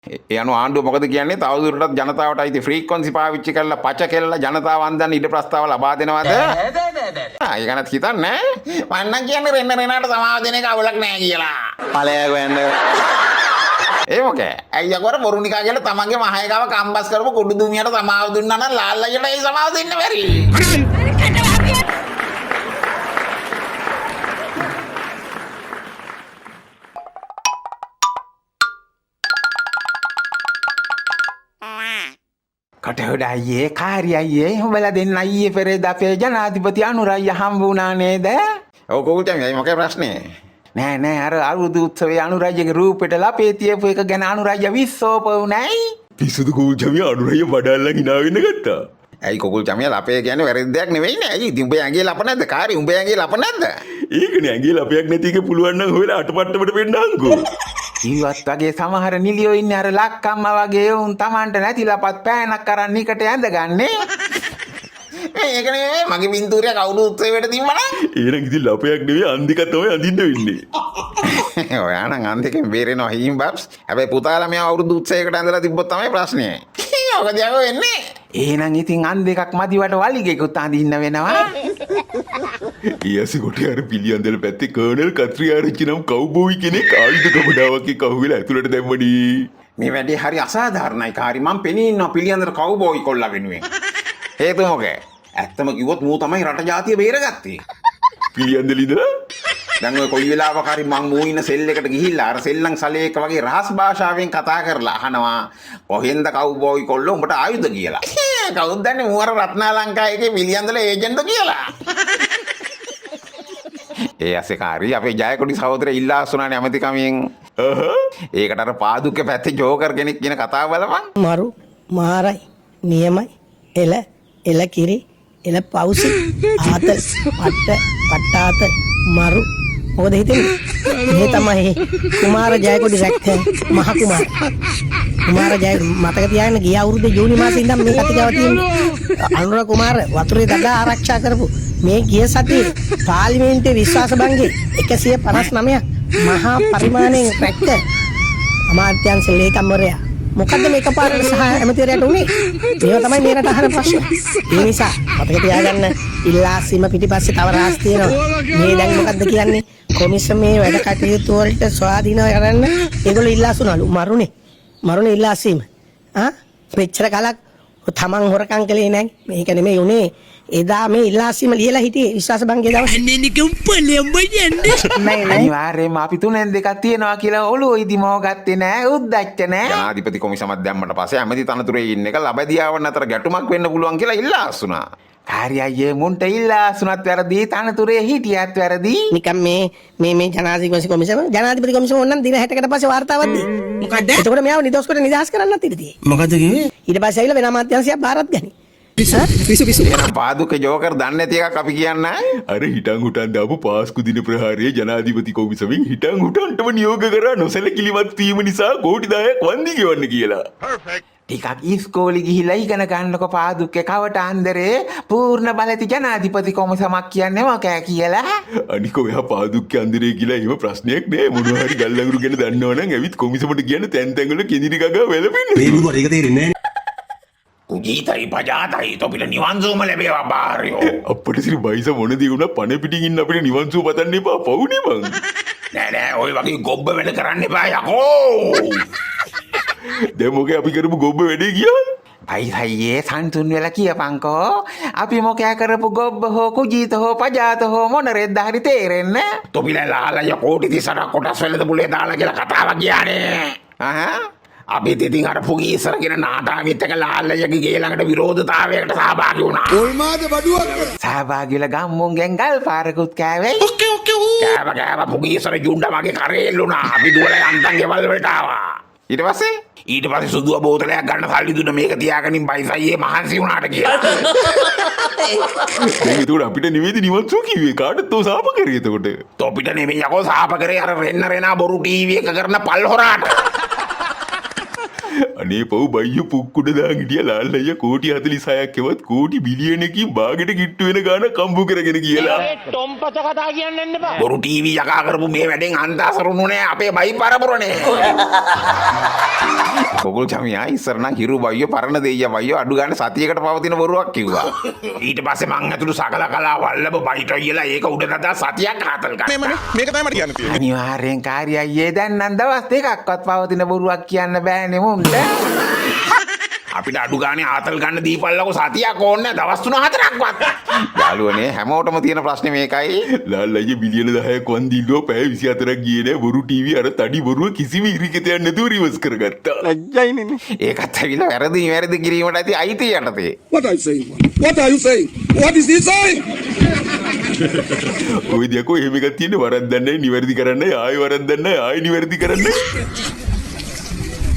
ඒ අනුව ආණ්ඩුව මොකද කියන්නේ? තවදුරටත් ජනතාවට අයිති ෆ්‍රීකවන්සි පාවිච්චි කරලා පච කෙල්ල ජනතාව අන්දන්න ඉඩ ප්‍රස්තාව ලබා දෙනවද? ඒක ගැනත් හිතන්නේ මම නම් කියන්නේ රෙන්න රෙනාට සමාව දෙන එක අවුලක් නෑ කියලා. ඵලයක් වෙන්න. ඒ මොකේ? අයියගොර බොරුනිකා කියලා තමන්ගේ මහේකාව කම්බස් කරපු කුඩු දුමියට සමාව දුන්නා නම් ලාල් අයියට ඒ සමාව දෙන්න බැරි. කටහොඩ අයියේ කාර්ය අයියේ උඹලා දෙන්න අයියේ පෙරේද අපේ ජනාධිපති අනුරయ్య හම්බ වුණා නේද? ඔව් කොහොමද මොකේ ප්‍රශ්නේ? නෑ අර අරුදු උත්සවයේ අනුරయ్యගේ රූපෙට ලපේ තියපු එක ගැන අනුරయ్య විශ්සෝප වුණයි. පිසුදු කුකුල් චමියා අනුරయ్య බඩල්ලා hina වෙන්න ගත්තා. ඇයි කුකුල් චමියා ලපේ කියන්නේ වැරදි දෙයක් නෙවෙයිනේ. ඇයි ඉතින් උඹ ඇඟේ ලප නැද්ද? කාර්ය උඹ ඇඟේ ලප නැද්ද? ඒකනේ ඇඟේ ලපයක් නැති එක පුළුවන් නම් හොයලා අටපට්ටමට පෙන්නහන්කෝ. ජීවත් වගේ සමහර නිලියෝ ඉන්නේ අර ලක්කම්මා වගේ උන් Tamanට නැතිලපත් පෑනක් අරන් නිකට ඇඳගන්නේ. ඒක නෙවෙයි මගේ පින්තූරය කවුරු උත්සවයට තිබ්බනම්. එහෙනම් ඉතින් ලපයක් නෙවෙයි අන්දිකක් තමයි අඳින්න වෙන්නේ. ඔයා නම් අන්දිකෙන් බේරෙනවා හීම් බබ්ස්. හැබැයි පුතාලා මෙයා අවුරුදු උත්සවයකට ඇඳලා තිබ්බොත් තමයි ප්‍රශ්නේ. ඔක දිහා වෙන්නේ. එහෙනම් ඉතින් අන්දිකක් මදිවට වලිගෙකුත් අඳින්න වෙනවා. ඊයසි කොටේ අර පිළියන්දල පැත්තේ කර්නල් කත්‍රියාරච්චි නම් කවුබෝයි කෙනෙක් ආයුධ කපඩාවක් එක්ක අහුවෙලා ඇතුළට දැම්මනි. මේ වැඩේ හරි අසාධාරණයි කාරි. මම පෙනී ඉන්නවා පිළියන්දල කවුබෝයි කොල්ලා වෙනුවෙන්. හේතුව මොකද? ඇත්තම කිව්වොත් මූ තමයි රට ජාතිය බේරගත්තේ. පිළියන්දල ඉඳලා දැන් ඔය කොයි වෙලාවක හරි මං මූ ඉන්න සෙල් එකට ගිහිල්ලා අර සෙල්ලම් සලේක වගේ රහස් භාෂාවෙන් කතා කරලා අහනවා කොහෙන්ද කවුබෝයි කොල්ලෝ උඹට ආයුධ කියලා. කවුද දන්නේ මූ අර රත්නාලංකා එකේ පිළියන්දල ඒජන්ට් කියලා. ඒ අසේකාරී අපේ ජයකොඩි සහෝදරයා ඉල්ලා අසුනානේ ඇමතිකමින්. ඒකට අර පාදුක්ගේ පැත්තේ ජෝකර් කෙනෙක් කියන කතාව බලපන්. මරු මාරයි නියමයි එල කිරි එල පවුසි ආතල් පට්ටාත මරු මොකද හිතෙන්නේ මේ තමයි කුමාර ජයකොඩි රැක්ක මහ කුමාර ජය මතක තියාගන්න ගිය අවුරුද්දේ ජූනි මාසේ ඉඳන් මේ කතිකාව තියෙන්නේ අනුර කුමාර වතුරේ දඩ ආරක්ෂා කරපු මේ ගිය සතියේ පාර්ලිමේන්තුවේ විශ්වාස භංගේ 159 මහා පරිමාණයෙන් රැක්ක අමාත්‍යාංශ ලේකම්වරයා මොකද්ද මේක පාරට සහ ඇමතිවරයාට උනේ? මේවා තමයි මේ රට අහන ප්‍රශ්න. ඒ නිසා මතක තියාගන්න ඉල්ලාසීම පිටිපස්සේ තව රාස් තියෙනවා. මේ දැන් මොකද්ද කියන්නේ? කොමිසමේ වැඩ කටයුතු වලට ස්වාධීනව කරන්න ඒගොල්ලෝ ඉල්ලාසුනලු මරුනේ ඉල්ලාසීම. මෙච්චර කලක් තමන් හොරකම් කළේ නැහැ. මේක නෙමෙයි උනේ. එදා මේ ඉල්ලාසීම ලියලා හිටියේ විශ්වාස භංගයේ දවසේ. අනිවාර්යයෙන්ම අපි තුනෙන් දෙකක් තියනවා කියලා ඔළුව ඉදිමෝ ගත්තේ නෑ උද්දච්ච නෑ. ජනාධිපති කොමිසමක් දැම්මට පස්සේ ඇමති තනතුරේ ඉන්න එක ලබදියාවන් අතර ගැටුමක් වෙන්න පුළුවන් කියලා ඉල්ලා අසුනා. කාර්ය අයියේ මුන්ට ඉල්ලා අසුනත් වැරදි තනතුරේ හිටියත් වැරදි. නිකම් මේ ජනාධිපති කොමිසම ඕනනම් දින 60කට පස්සේ වාර්තාවක් දී. මොකද්ද? එතකොට මෙයාව නිදොස්කොට නිදහස් කරන්නත් ඉතිතියි. මොකද්ද කිව්වේ? ඊට පස්සේ ඇවිල්ලා වෙන අමාත්‍යාංශයක් බාරත් ගනි. පිසු එහෙනම් පාදුක ජෝකර් දන්නේ නැති එකක් අපි කියන්නේ. අර හිටන් හුටන් දාපු පාස්කු දින ප්‍රහාරයේ ජනාධිපති කොමිසමෙන් හිටන් හුටන්ටම නියෝග කරා නොසැලකිලිමත් වීම නිසා කෝටි 10ක් වන්දි ගෙවන්න කියලා. ටිකක් ඉස්කෝලේ ගිහිල්ලා ඉගෙන ගන්නකො පාදුක්ගේ කවට අන්දරේ පූර්ණ බලති ජනාධිපති කොමිසමක් කියන්නේ මොකෑ කියලා. අනික ඔයා පාදුක්ගේ අන්දරේ කියලා එහෙම ප්‍රශ්නයක් නෑ. මොනවා හරි ගල්ලඟුරු ගැන දන්නවනම් ඇවිත් කොමිසමට කියන තැන් වල කෙඳිරි ගගා වැළපෙන්න. මේ බුදුර ඒක තේරෙන්නේ නෑ. කුජීතයි පජාතයි තොපිට නිවන්සුවම ලැබේවා බාරයෝ. අපිට සිරි බයිස මොන දේ වුණා පණ පිටින් ඉන්න අපිට නිවන්සුව පතන්න එපා පවුනේ බං. නෑ ඔය වගේ ගොබ්බ වැඩ කරන්න එපා යකෝ. දැන් මොකේ අපි කරපු ගොබ්බ වැඩේ ගියා? අයියේ සන්තුන් වෙලා කියපන්කෝ. අපි මොකෑ කරපු ගොබ්බ හෝ කුජීත හෝ පජාත හෝ මොන රෙද්ද හරි තේරෙන්නේ. තොපිලා ලාලය කෝටි 38ක් කොටස් වලද බුලේ දාලා කියලා කතාවක් ගියානේ. අපි ඉතින් අර පුගී ඉස්සරගෙන නාටාවිත් එක ලාල්ලයගේ ගේ ළඟට විරෝධතාවයකට සහභාගී වුණා. කොල්මාද බඩුවක් සහභාගී වෙලා ගම්මුන්ගෙන් ගල් පාරකුත් කෑවේ. කෑව පුගී ඉස්සර ජුණ්ඩා වගේ කරේල්ලුණා. අපි දුවලා යන්තම් ගෙවල් වලට ආවා. ඊට පස්සේ සුදුව බෝතලයක් ගන්න සල්ලි දුන්න මේක තියාගනින් බයිසයියේ මහන්සි වුණාට කියලා. දැන් ඒකට අපිට නෙවෙයිද නිවන්සුව කිව්වේ කාටද තෝ සාප කරේ එතකොට? තොපිට නෙමෙයි යකෝ සාප කරේ අර රෙන්න රෙනා බොරු ටීවී එක කරන පල් හොරාට. අනේ පව් බයියෝ පුක්කුඩ දාන් හිටිය ලාල් අයියා කෝටි 46ක් එවත් කෝටි බිලියනකින් බාගෙට කිට්ටු වෙන ගාන කම්බු කරගෙන කියලා. බොරු ටීවී යකා කරපු මේ වැඩෙන් අන්දාසරුණුනේ අපේ බයි පරපුරනේ. කොකුල් චමියා ඉස්සර නම් හිරු බයියෝ පරණ දෙයියා බයියෝ අඩු ගන්න සතියකට පවතින බොරුවක් කිව්වා. ඊට පස්සේ මං ඇතුළු සකල කලා වල්ලබ බයිට කියලා ඒක උඩ නදා සතියක් හතල් ගත්තා. මේක තමයි මට කියන්න තියෙන්නේ. අනිවාර්යෙන් කාර්යය අයියේ දැන් නම් දවස් දෙකක්වත් පවතින බොරුවක් කියන්න බෑනේ මුන්ට. අපිට අඩු ගානේ ආතල් ගන්න දීපල්ලකෝ සතියක් ඕනේ දවස් 3-4ක්වත්. යාළුවනේ හැමෝටම තියෙන ප්‍රශ්නේ මේකයි. ලාල් අයියා බිලියන 10ක් වන්දිල්ලෝ පැය 24ක් ගියේ නෑ බොරු ටීවී අර තඩි බොරුව කිසිම ඉරිකතයක් නැතුව රිවර්ස් කරගත්තා. ලැජ්ජයිනේ. ඒකත් ඇවිල්ලා වැරදි කිරීමට ඇති අයිතිය යටතේ. What are you saying? What are you saying? What is he saying? ඔය දියකෝ එහෙම එකක් තියෙන්නේ වරද්දක් නැහැ නිවැරදි කරන්නයි ආයෙ වරද්දක් නැහැ ආයෙ නිවැරදි කරන්නයි.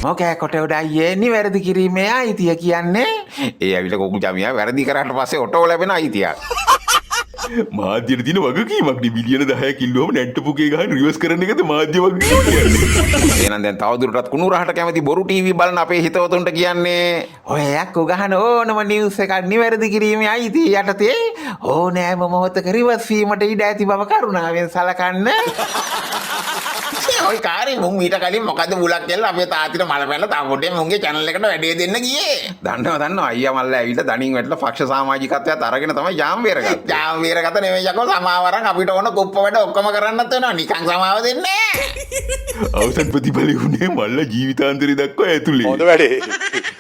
මොකෑ කොට උඩ අයියේ නිවැරදි කිරීමේ අයිතිය කියන්නේ ඒ ඇවිල්ලා කොකුල් චමියා වැරදි කරාට පස්සේ ඔටෝ ලැබෙන අයිතියක්. මාධ්‍යට තියෙන වගකීමක් නේ බිලියන 10ක් ඉල්ලුවම නැට්ටපුකේ ගහන රිවර්ස් කරන එකද මාධ්‍ය වගකීම කියන්නේ. එහෙනම් දැන් තවදුරටත් කුණුරහට කැමති බොරු ටීවී බලන අපේ හිතවතුන්ට කියන්නේ ඔය යක්කෝ ගහන ඕනම නිවුස් එකක් නිවැරදි කිරීමේ අයිතිය යටතේ ඕනෑම මොහොතක රිවර්ස් වීමට ඉඩ ඇති බව කරුණාවෙන් සලකන්න. ඔය කාරේ මුන් ඊට කලින් මොකද මුලක් කියලා අපේ තාත්තිට මල පැනලා තා පොඩේ මුන්ගේ channel එකට වැඩේ දෙන්න ගියේ. දන්නවා අයියා මල්ලා ඇවිල්ලා දණින් වැටලා පක්ෂ සමාජිකත්වයට අරගෙන තමයි යාම් වේරගත්තේ. යාම් වේරගත නෙවෙයි යකෝ සමාවරන් අපිට ඕන කුප්ප වැඩ ඔක්කොම කරන්නත් වෙනවා. නිකන් සමාව දෙන්නේ නැහැ. අවසන් ප්‍රතිඵලෙ උනේ මල්ලා ජීවිතාන්තරي දක්වා ඇතුලේ. හොඳ වැඩේ.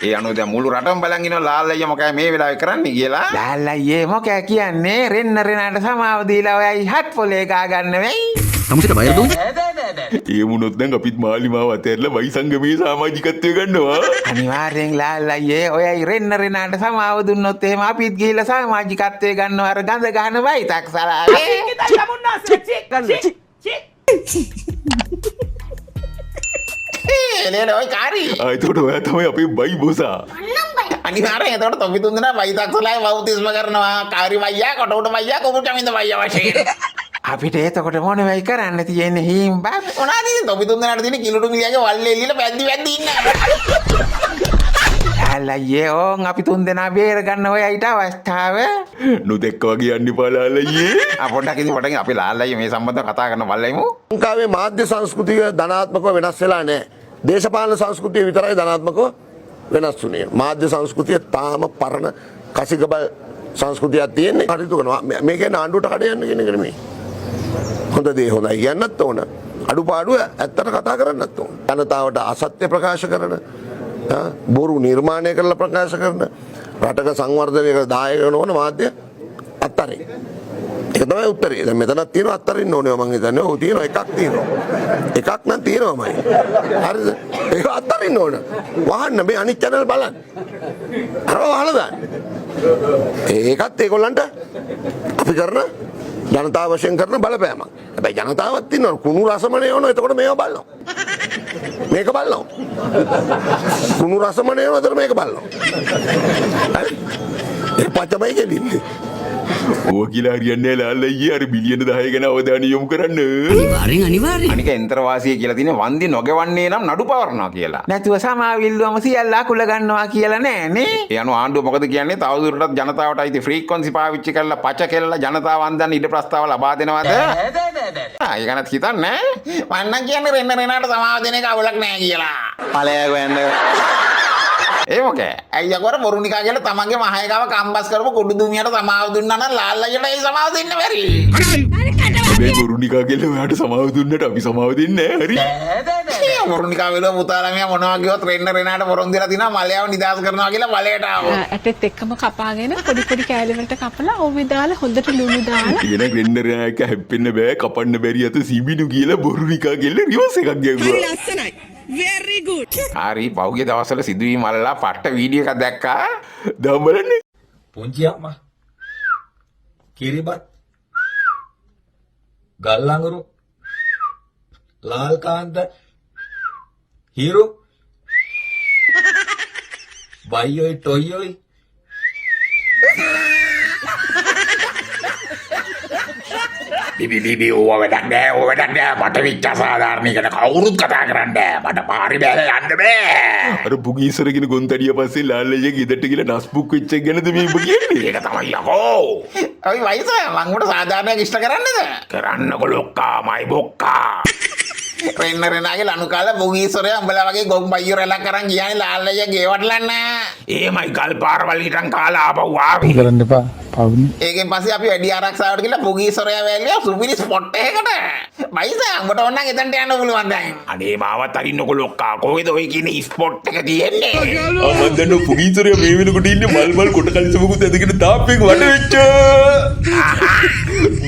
ඒ අනුව දැන් මුළු රටම බලන් ඉන්නවා ලාල් අයියා මොකයි මේ වෙලාවේ කරන්නේ කියලා. ලාල් අයියේ මොකෑ කියන්නේ රෙන්නට සමාව දීලා ඔයයි හත් පොලේ ගා ගන්න වෙයි. සමුසිට බයද උන්? ඒ වුණොත් දැන් අපිත් මාලිමාව අතහැරලා වයි සංගමයේ සමාජිකත්වය ගන්නවා. අනිවාර්යෙන් ලාල් අයියේ ඔයයි රෙන්නට සමාව දුන්නොත් එහෙම අපිත් ගිහිල්ලා සමාජිකත්වය ගන්නවා අර ගඳ ගන්න වයිතක් සලාවේ. එනේ ඔය කාරි. ඒකට ඔයා තමයි අපේ බයි බොසා. අනිවාර්යෙන් එතකොට තොපි තුන් දෙනා වයිතක් සලාවේ වෞතිස්ම කරනවා. කාරි වයියා කොට උඩ වයියා කොමුට මින්ද වයියා වශයෙන්. අපිට එතකොට මොන වෙයි කරන්න තියෙන්නේ හීම්බා මොනවාද තොපි තුන් දෙනාට තියෙන කිලුටු මිලියගේ වල්ලේ එල්ලීලා පැද්දි ඉන්න. ලාල්ලයියේ ඕන් අපි තුන් දෙනා බේර ගන්න ඔය ඊට අවස්ථාව නොදැක්ක වගේ යන්න එපා ලාල් අයියේ. පොඩ්ඩක් ඉතින් පොඩ්ඩක් අපි ලාල්ලයියේ මේ සම්බන්ධව කතා කරන වල්ලයිමු. ලංකාවේ මාධ්‍ය සංස්කෘතිය ධනාත්මකව වෙනස් වෙලා නැහැ. දේශපාලන සංස්කෘතිය විතරයි ධනාත්මකව වෙනස් වුනේ. මාධ්‍ය සංස්කෘතිය තාම පරණ කසිකබල් සංස්කෘතියක් තියෙන්නේ. හරිතු කරනවා. මේකේ ආණ්ඩුවට කඩ යන්න කියන එක නෙමෙයි. හොඳ දේ හොඳයි කියන්නත් ඕන. අඩුපාඩුව ඇත්තට කතා කරන්නත් ඕන. ජනතාවට අසත්‍ය ප්‍රකාශ කරන බොරු නිර්මාණය කරලා ප්‍රකාශ කරන රටක සංවර්ධනයකට දායක වෙන මාධ්‍ය අත්තරින්. ඒක තමයි උත්තරේ. දැන් මෙතනක් තියෙනවා අත්තරින්න ඕනේ මම හිතන්නේ. ඔව් තියෙනවා එකක් තියෙනවා. එකක් නම් තියෙනවාමයි. හරිද? ඒක අත්තරින්න ඕන. වහන්න මේ අනිත් channel බලන්න. අර වහලා දාන්න. ඒකත් ඒගොල්ලන්ට අපි කරන ජනතාව වශයෙන් කරන බලපෑමක්. හැබැයි ජනතාවත් ඉන්නවා කුණු රසමනේ යනවා. එතකොට මේව බලනවා. මේක බලනවා. කුණු රසමනේ යනවා. එතකොට මේක බලනවා. හරි? ඒ පච්චමයි කියන්නේ. ඕක කියලා හරියන්නේ ලාල් අයියේ අර බිලියන 10 ගැන අවධානය යොමු කරන්න. අනිවාර්යෙන්. අනික එන්තරවාසිය කියලා තියෙන වන්දි නොගෙවන්නේ නම් නඩු පවරනවා කියලා. නැතුව සමාවිල්ලුවම සියල්ල අකුල ගන්නවා කියලා නෑනේ. ඒ අනුව ආණ්ඩුව මොකද කියන්නේ? තවදුරටත් ජනතාවට අයිති ෆ්‍රීකවන්සි පාවිච්චි කරලා පච කෙල්ලලා ජනතාව වන්දන ඉඩ ප්‍රස්තාව ලබා දෙනවද? ඒක ගැනත් හිතන්නේ. මන්නම් කියන්නේ රෙන්නට සමාව දෙන එක අවුලක් නෑ කියලා. ඵලයක් වෙන්න. ඒ මොකේ? අයියගොර බොරුනිකා කියලා තමන්ගේ මහේකාව කම්බස් කරපු කුඩු දුමියට සමාව දුන්නා නම් ලාල් අයියට ඒ සමාව දෙන්න බැරි. මේ බොරුනිකා කියලා ඔයාට සමාව දුන්නට අපි සමාව දෙන්නේ නැහැ. හරි? බොරුනිකා වෙලුව පුතාලමියා මොනවා කිව්වත් රෙන්නට පොරොන් දෙලා තිනවා මලයාව නිදාස් කරනවා කියලා බලයට ආවා. ඇටෙත් එක්කම කපාගෙන පොඩි කෑලි වලට කපලා ඔව්වේ දාලා හොඳට ලුණු දාලා ඉගෙන රෙන්නරයක හැප්පෙන්න බෑ කපන්න බැරි අත සිබිනු කියලා බොරුනිකා කියලා රිවර්ස් එකක් ගැව්වා. ලස්සනයි. very good. හරි පහුගිය දවස්වල සිදුවීම් අල්ලලා පට්ට වීඩියෝ එකක් දැක්කා. දැන් බලන්න. පුංචි අම්මා කිරිබත් ගල්ලඟුරු ලාල්කාන්ත හීරෝ බයියෝයි ටොයියෝයි බිබි ඕව වැඩක් නෑ ඕව වැඩක් නෑ මට වෙච්ච අසාධාරණයකට කවුරුත් කතා කරන්න බෑ මට පාරි බැල යන්න බෑ අර පුගීසරගෙන ගොන්තඩිය පස්සේ ලාල්ලయ్య ගෙදරට ගිහලා නස්බුක් වෙච්ච එක ගැනද මේ ඔබ කියන්නේ? ඒක තමයි යකෝ ඔයි වයිස මං උට සාධාරණයක් ඉෂ්ට කරන්නද කරන්නකො ලොක්කා මයි බොක්කා රෙන්න රෙනාගේ ලනු කාලා පුගීසරයා උඹලා වගේ ගොම් බයියෝ රැලක් කරන් ගියානේ ලාල්ලయ్య ගේවටලන්න ඒමයි ගල් පාරවල් හිටන් කාලා ආපහු ආවේ කරන්න එපා පවුනේ. ඒකෙන් පස්සේ අපි වැඩි ආරක්ෂාවට ගිහලා පුගීසරයා වැල්ලිය සුපිරි ස්පොට් එකකට බයිස උඹට ඕන නම් එතනට යන්න පුළුවන් දැන් අනේ මාවත් අරින්නකො ලොක්කා කොහෙද ඔය කියන්නේ ස්පොට් එක තියෙන්නේ මම දන්න පුගීසරයා මේ වෙනකොට ඉන්නේ මල් කොට කලිසමකුත් ඇදගෙන තාප්පෙක වඩ වෙච්ච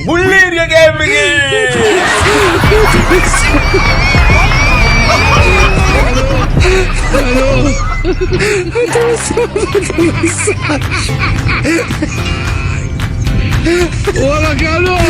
මුල්ලේරියා ගෑම් එකේ Hola, cabrón.